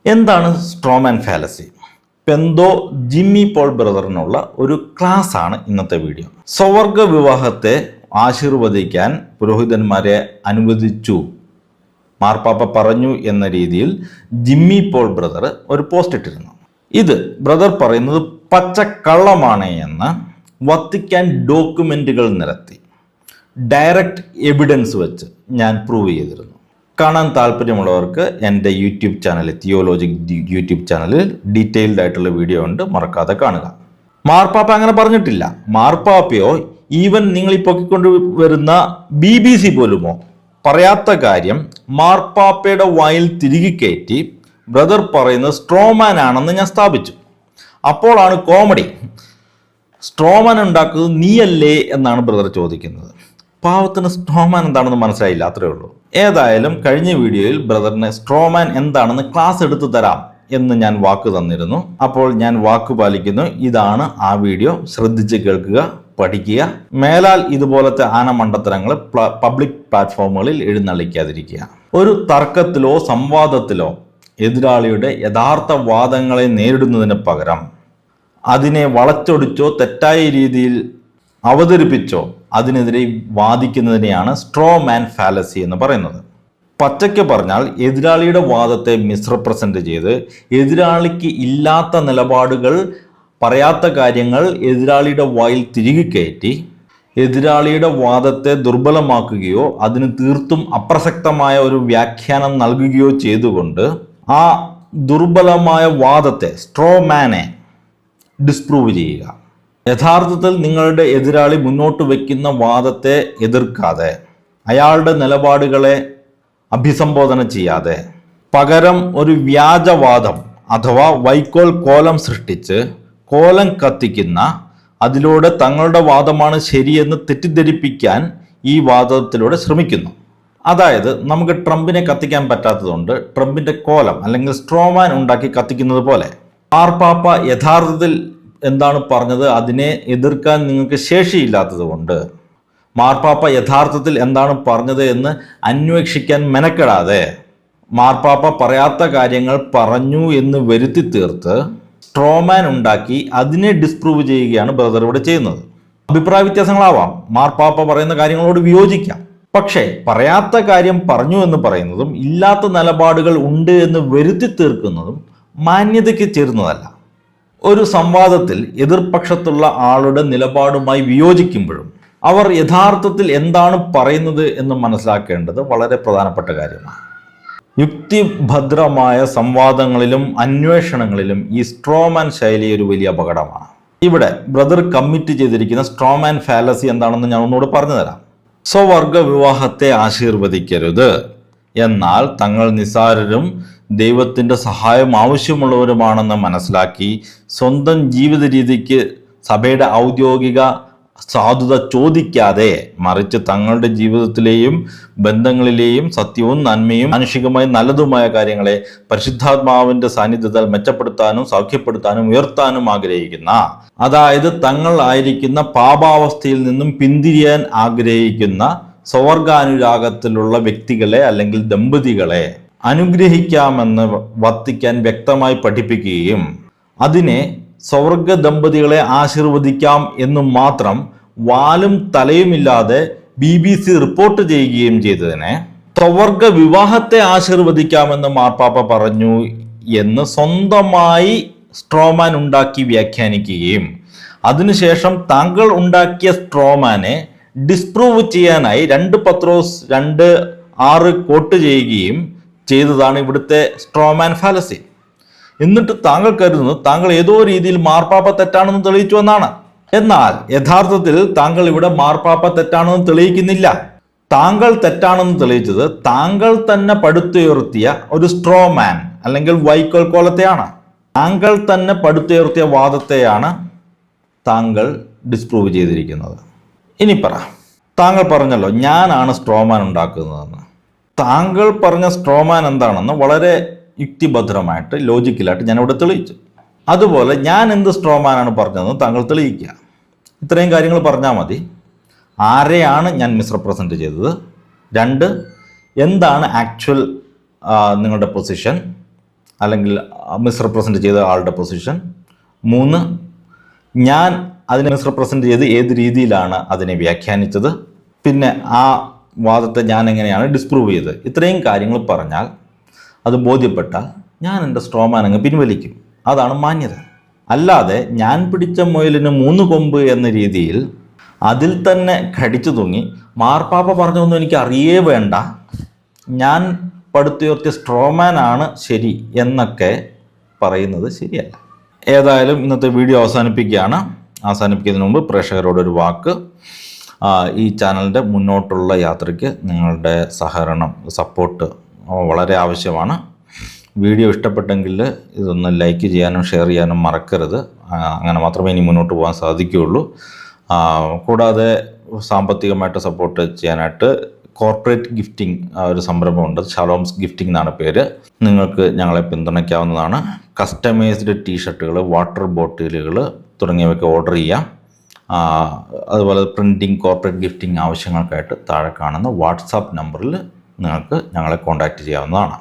എന്താണ് straw man fallacy? പെന്തോ Jimmy Paul ബ്രദറിനുള്ള ഒരു class ആണ് ഇന്നത്തെ വീഡിയോ. സ്വവർഗ വിവാഹത്തെ ആശീർവദിക്കാൻ പുരോഹിതന്മാരെ അനുവദിച്ചു, മാർപ്പാപ്പ പറഞ്ഞു എന്ന രീതിയിൽ ജിമ്മി പോൾ ബ്രദർ ഒരു പോസ്റ്റ് ഇട്ടിരുന്നു. ഇത് ബ്രദർ പറയുന്നത് പച്ചക്കള്ളമാണ് എന്ന് വത്തിക്കാൻ ഡോക്യുമെന്റുകൾ നിരത്തി ഡയറക്റ്റ് എവിഡൻസ് വെച്ച് ഞാൻ പ്രൂവ് ചെയ്തിരുന്നു. കാണാൻ താല്പര്യമുള്ളവർക്ക് എൻ്റെ യൂട്യൂബ് ചാനൽ, തിയോളജിക് യൂട്യൂബ് ചാനലിൽ ഡീറ്റെയിൽഡ് ആയിട്ടുള്ള വീഡിയോ ഉണ്ട്, മറക്കാതെ കാണുക. മാർപ്പാപ്പ അങ്ങനെ പറഞ്ഞിട്ടില്ല. മാർപ്പാപ്പയോ ഈവൻ നിങ്ങൾ ഈ പൊക്കിക്കൊണ്ട് വരുന്ന BBC പോലുമോ പറയാത്ത കാര്യം മാർപ്പാപ്പയുടെ വായിൽ തിരികെ കയറ്റി ബ്രദർ പറയുന്നത് സ്ട്രോമാൻ ആണെന്ന് ഞാൻ സ്ഥാപിച്ചു. അപ്പോഴാണ് കോമഡി. സ്ട്രോമാൻ ഉണ്ടാക്കുന്നത് നീയല്ലേ എന്നാണ് ബ്രദർ ചോദിക്കുന്നത്. പാവത്തിന് സ്ട്രോമാൻ എന്താണെന്ന് മനസ്സിലായില്ല, അത്രേ ഉള്ളൂ. ഏതായാലും കഴിഞ്ഞ വീഡിയോയിൽ ബ്രദറിന് സ്ട്രോമാൻ എന്താണെന്ന് ക്ലാസ് എടുത്തു തരാം എന്ന് ഞാൻ വാക്ക് തന്നിരുന്നു. അപ്പോൾ ഞാൻ വാക്ക് പാലിക്കുന്നു. ഇതാണ് ആ വീഡിയോ. ശ്രദ്ധിച്ച് കേൾക്കുക, പഠിക്കുക. മേലാൽ ഇതുപോലത്തെ ആനമണ്ടത്തരങ്ങൾ പബ്ലിക് പ്ലാറ്റ്ഫോമുകളിൽ എഴുന്നള്ളിക്കാതിരിക്കുക. ഒരു തർക്കത്തിലോ സംവാദത്തിലോ എതിരാളിയുടെ യഥാർത്ഥ വാദങ്ങളെ നേരിടുന്നതിന് പകരം അതിനെ വളച്ചൊടിച്ചോ തെറ്റായ രീതിയിൽ അവതരിപ്പിച്ചോ അതിനെതിരെ വാദിക്കുന്നതിനെയാണ് സ്ട്രോമാൻ ഫാലസി എന്ന് പറയുന്നത്. പച്ചയ്ക്ക് പറഞ്ഞാൽ എതിരാളിയുടെ വാദത്തെ മിസ്റെപ്രസെന്റ് ചെയ്ത് എതിരാളിക്ക് ഇല്ലാത്ത നിലപാടുകൾ, പറയാത്ത കാര്യങ്ങൾ എതിരാളിയുടെ വായിൽ തിരികെ കയറ്റി എതിരാളിയുടെ വാദത്തെ ദുർബലമാക്കുകയോ അതിന് തീർത്തും അപ്രസക്തമായ ഒരു വ്യാഖ്യാനം നൽകുകയോ ചെയ്തുകൊണ്ട് ആ ദുർബലമായ വാദത്തെ, സ്ട്രോമാനെ ഡിസ്പ്രൂവ് ചെയ്യുക. യഥാർത്ഥത്തിൽ നിങ്ങളുടെ എതിരാളി മുന്നോട്ട് വയ്ക്കുന്ന വാദത്തെ എതിർക്കാതെ, അയാളുടെ നിലപാടുകളെ അഭിസംബോധന ചെയ്യാതെ, പകരം ഒരു വ്യാജവാദം അഥവാ വൈക്കോൽ കോലം സൃഷ്ടിച്ച് കോലം കത്തിക്കുന്ന, അതിലൂടെ തങ്ങളുടെ വാദമാണ് ശരിയെന്ന് തെറ്റിദ്ധരിപ്പിക്കാൻ ഈ വാദത്തിലൂടെ ശ്രമിക്കുന്നു. അതായത് നമുക്ക് ട്രംപിനെ കത്തിക്കാൻ പറ്റാത്തതുകൊണ്ട് ട്രംപിന്റെ കോലം അല്ലെങ്കിൽ സ്ട്രോമാൻ ഉണ്ടാക്കി കത്തിക്കുന്നത് പോലെ മാർപ്പാപ്പ യഥാർത്ഥത്തിൽ എന്താണ് പറഞ്ഞത് അതിനെ എതിർക്കാൻ നിങ്ങൾക്ക് ശേഷിയില്ലാത്തത് കൊണ്ട്, മാർപ്പാപ്പ യഥാർത്ഥത്തിൽ എന്താണ് പറഞ്ഞത് എന്ന് അന്വേഷിക്കാൻ മെനക്കെടാതെ മാർപ്പാപ്പ പറയാത്ത കാര്യങ്ങൾ പറഞ്ഞു എന്ന് വരുത്തി തീർത്ത് സ്ട്രോമാൻ ഉണ്ടാക്കി അതിനെ ഡിസ്പ്രൂവ് ചെയ്യുകയാണ് ബ്രദർ ഇവിടെ ചെയ്യുന്നത്. അഭിപ്രായ വ്യത്യാസങ്ങളാവാം, മാർപ്പാപ്പ പറയുന്ന കാര്യങ്ങളോട് വിയോജിക്കാം. പക്ഷേ പറയാത്ത കാര്യം പറഞ്ഞു എന്ന് പറയുന്നതും ഇല്ലാത്ത നിലപാടുകൾ ഉണ്ട് എന്ന് വരുത്തി തീർക്കുന്നതും മാന്യതയ്ക്ക് ചേരുന്നതല്ല. ഒരു സംവാദത്തിൽ എതിർപക്ഷത്തുള്ള ആളുടെ നിലപാടുമായി വിയോജിക്കുമ്പോഴും അവർ യഥാർത്ഥത്തിൽ എന്താണ് പറയുന്നത് എന്ന് മനസ്സിലാക്കേണ്ടത് വളരെ പ്രധാനപ്പെട്ട കാര്യമാണ്. യുക്തിഭദ്രമായ സംവാദങ്ങളിലും അന്വേഷണങ്ങളിലും ഈ സ്ട്രോമാൻ ശൈലി ഒരു വലിയ അപകടമാണ്. ഇവിടെ ബ്രദർ കമ്മിറ്റ് ചെയ്തിരിക്കുന്ന സ്ട്രോമാൻ ഫാലസി എന്താണെന്ന് ഞാൻ ഒന്നുകൂടെ പറഞ്ഞു തരാം. സ്വവർഗ വിവാഹത്തെ ആശീർവദിക്കരുത്, എന്നാൽ തങ്ങൾ നിസ്സാരരും ദൈവത്തിൻ്റെ സഹായം ആവശ്യമുള്ളവരുമാണെന്ന് മനസ്സിലാക്കി സ്വന്തം ജീവിത രീതിക്ക് സഭയുടെ ഔദ്യോഗിക സാധുത ചോദിക്കാതെ, മറിച്ച് തങ്ങളുടെ ജീവിതത്തിലെയും ബന്ധങ്ങളിലെയും സത്യവും നന്മയും മാനുഷികമായി നല്ലതുമായ കാര്യങ്ങളെ പരിശുദ്ധാത്മാവിൻ്റെ സാന്നിധ്യത്താൽ മെച്ചപ്പെടുത്താനും സൗഖ്യപ്പെടുത്താനും ഉയർത്താനും ആഗ്രഹിക്കുന്ന, അതായത് തങ്ങൾ ആയിരിക്കുന്ന പാപാവസ്ഥയിൽ നിന്നും പിന്തിരിയാൻ ആഗ്രഹിക്കുന്ന സ്വവർഗാനുരാഗത്തിലുള്ള വ്യക്തികളെ അല്ലെങ്കിൽ ദമ്പതികളെ അനുഗ്രഹിക്കാമെന്ന് വത്തിക്കാൻ വ്യക്തമായി പഠിപ്പിക്കുകയും അതിനെ സ്വർഗ ദമ്പതികളെ ആശീർവദിക്കാം എന്നും മാത്രം വാലും തലയുമില്ലാതെ BBC റിപ്പോർട്ട് ചെയ്യുകയും ചെയ്തതിനെ സ്വർഗ വിവാഹത്തെ ആശീർവദിക്കാമെന്ന് മാർപ്പാപ്പ പറഞ്ഞു എന്ന് സ്വന്തമായി സ്ട്രോമാൻ ഉണ്ടാക്കി വ്യാഖ്യാനിക്കുകയും അതിനുശേഷം താങ്കൾ ഉണ്ടാക്കിയ സ്ട്രോമാനെ ഡിസ്പ്രൂവ് ചെയ്യാനായി 2 പത്രോസ് 2:6 കോട്ട് ചെയ്യുകയും ചെയ്തതാണ് ഇവിടുത്തെ സ്ട്രോമാൻ ഫാലസി. എന്നിട്ട് താങ്കൾ കരുതുന്നു താങ്കൾ ഏതോ രീതിയിൽ മാർപ്പാപ്പ തെറ്റാണെന്ന് തെളിയിച്ചു എന്നാണ്. എന്നാൽ യഥാർത്ഥത്തിൽ താങ്കൾ ഇവിടെ മാർപ്പാപ്പ തെറ്റാണെന്ന് തെളിയിക്കുന്നില്ല. താങ്കൾ തെറ്റാണെന്ന് തെളിയിച്ചത് താങ്കൾ തന്നെ പടുത്തുയർത്തിയ ഒരു സ്ട്രോമാൻ അല്ലെങ്കിൽ വൈക്കോൽ കോലത്തെയാണ്. താങ്കൾ തന്നെ പടുത്തുയർത്തിയ വാദത്തെയാണ് താങ്കൾ ഡിസ്പ്രൂവ് ചെയ്തിരിക്കുന്നത്. ഇനി പറ, താങ്കൾ പറഞ്ഞല്ലോ ഞാനാണ് സ്ട്രോമാൻ ഉണ്ടാക്കുന്നതെന്ന്. താങ്കൾ പറഞ്ഞ സ്ട്രോമാൻ എന്താണെന്ന് വളരെ യുക്തിഭദ്രമായിട്ട് ലോജിക്കലായിട്ട് ഞാനിവിടെ തെളിയിച്ചു. അതുപോലെ ഞാൻ എന്ത് സ്ട്രോമാനാണ് പറഞ്ഞതെന്ന് താങ്കൾ തെളിയിക്കുക. ഇത്രയും കാര്യങ്ങൾ പറഞ്ഞാൽ മതി. ആരെയാണ് ഞാൻ മിസ്റെപ്രസെൻ്റ് ചെയ്തത്, 2 എന്താണ് ആക്ച്വൽ നിങ്ങളുടെ പൊസിഷൻ, അല്ലെങ്കിൽ മിസ്റെപ്രസെൻ്റ് ചെയ്ത ആളുടെ പൊസിഷൻ. 3, ഞാൻ അതിനെ മിസ്റെപ്രസെൻ്റ് ചെയ്ത് ഏത് രീതിയിലാണ് അതിനെ വ്യാഖ്യാനിച്ചത്, പിന്നെ ആ വാദത്തെ ഞാൻ എങ്ങനെയാണ് ഡിസ്പ്രൂവ് ചെയ്തത്. ഇത്രയും കാര്യങ്ങൾ പറഞ്ഞാൽ, അത് ബോധ്യപ്പെട്ടാൽ ഞാൻ എൻ്റെ സ്ട്രോമാൻ അങ്ങ് പിൻവലിക്കും. അതാണ് മാന്യത. അല്ലാതെ ഞാൻ പിടിച്ച മുയലിന് 3 കൊമ്പ് എന്ന രീതിയിൽ അതിൽ തന്നെ കടിച്ചു തൂങ്ങി മാർപ്പാപ്പ പറഞ്ഞൊന്നും എനിക്ക് അറിയേ വേണ്ട, ഞാൻ പടുത്തുയർത്തിയ സ്ട്രോമാൻ ആണ് ശരി എന്നൊക്കെ പറയുന്നത് ശരിയല്ല. ഏതായാലും ഇന്നത്തെ വീഡിയോ അവസാനിപ്പിക്കുന്നതിന് മുമ്പ് പ്രേക്ഷകരോടൊരു വാക്ക്. ഈ ചാനലിൻ്റെ മുന്നോട്ടുള്ള യാത്രയ്ക്ക് നിങ്ങളുടെ സപ്പോർട്ട് വളരെ ആവശ്യമാണ്. വീഡിയോ ഇഷ്ടപ്പെട്ടെങ്കിൽ ഇതൊന്ന് ലൈക്ക് ചെയ്യാനും ഷെയർ ചെയ്യാനും മറക്കരുത്. അങ്ങനെ മാത്രമേ ഇനി മുന്നോട്ട് പോകാൻ സാധിക്കുകയുള്ളൂ. കൂടാതെ സാമ്പത്തികമായിട്ട് സപ്പോർട്ട് ചെയ്യാനായിട്ട് കോർപ്പറേറ്റ് ഗിഫ്റ്റിംഗ് ഒരു സംരംഭമുണ്ട്. ഷാലോംസ് ഗിഫ്റ്റിംഗ് എന്നാണ് പേര്. നിങ്ങൾക്ക് ഞങ്ങളെ പിന്തുണയ്ക്കാവുന്നതാണ്. കസ്റ്റമൈസ്ഡ് ടീഷർട്ടുകൾ, വാട്ടർ ബോട്ടിലുകൾ തുടങ്ങിയവയൊക്കെ ഓർഡർ ചെയ്യാം. അതുപോലെ പ്രിൻറ്റിങ്, കോർപ്പറേറ്റ് ഗിഫ്റ്റിംഗ് ആവശ്യങ്ങൾക്കായിട്ട് താഴെ കാണുന്ന വാട്സാപ്പ് നമ്പറിൽ നിങ്ങൾക്ക് ഞങ്ങളെ കോൺടാക്റ്റ് ചെയ്യാവുന്നതാണ്.